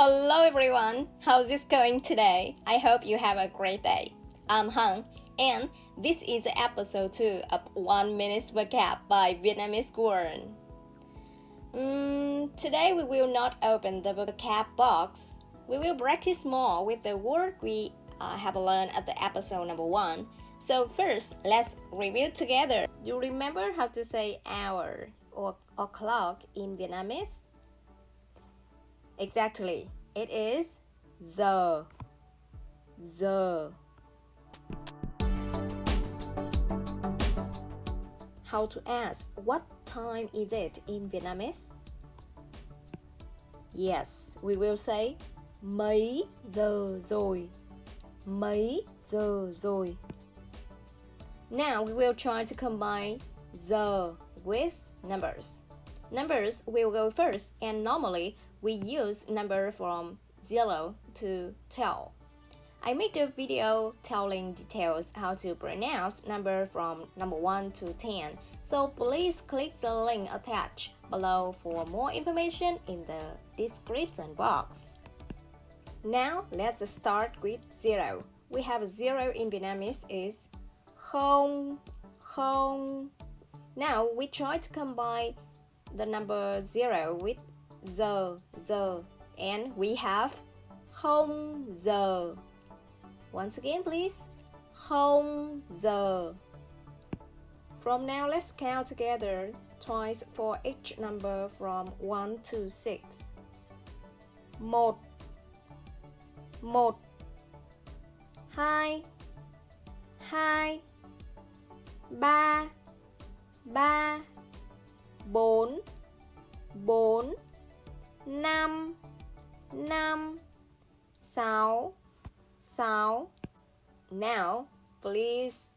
Hello everyone, how's it going today? I hope you have a great day. I'm Hằng, and this is episode 2 of 1 Minute Vocab by Vietnamese Word. Today we will not open the vocab box. We will practice more with the word we have learned at the episode number 1. So first, let's review together. You remember how to say hour or o'clock in Vietnamese? Exactly, it is giờ. How to ask what time is it in Vietnamese? Yes, we will say mấy giờ rồi. Mấy giờ rồi. Now we will try to combine giờ with numbers. Numbers will go first, and normally we use number from 0 to 12. I made a video telling details how to pronounce number from number 1 to 10, so please click the link attached below for more information in the description box. Now let's start with 0. We have 0 in Vietnamese is không. Now we try to combine the number 0 with giờ, and we have không giờ. Once again, please. Không giờ. From now, let's count together twice for each number from 1 to 6. Một, hai, ba, bốn, năm, sáu. Now, please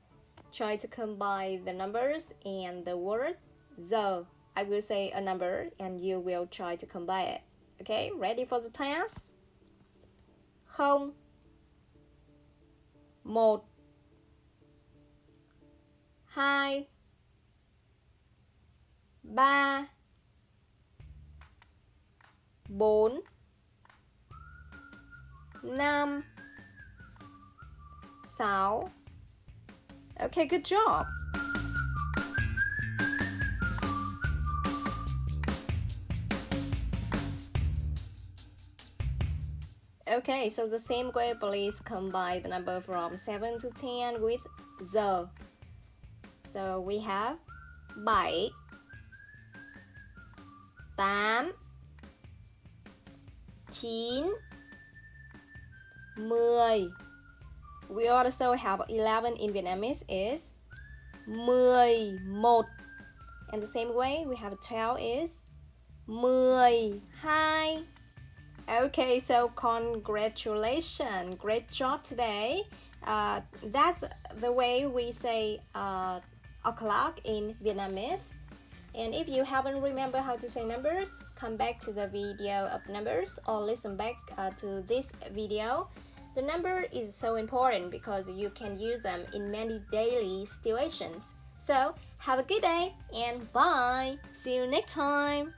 try to combine the numbers and the word giờ. I will say a number and you will try to combine it. Okay, ready for the task? Không, một, hai, ba, bốn, năm, sáu. Okay, good job. Okay, so the same way, please combine the number from 7 to 10 with giờ. So we have 7, 8, 9, 10. We also have 11 in Vietnamese is 11. And the same way, we have 12 is 12. Okay, so congratulations. Great job today. That's the way we say o'clock in Vietnamese. And if you haven't remembered how to say numbers, come back to the video of numbers or listen back to this video. The number is so important because you can use them in many daily situations. So, have a good day and bye! See you next time!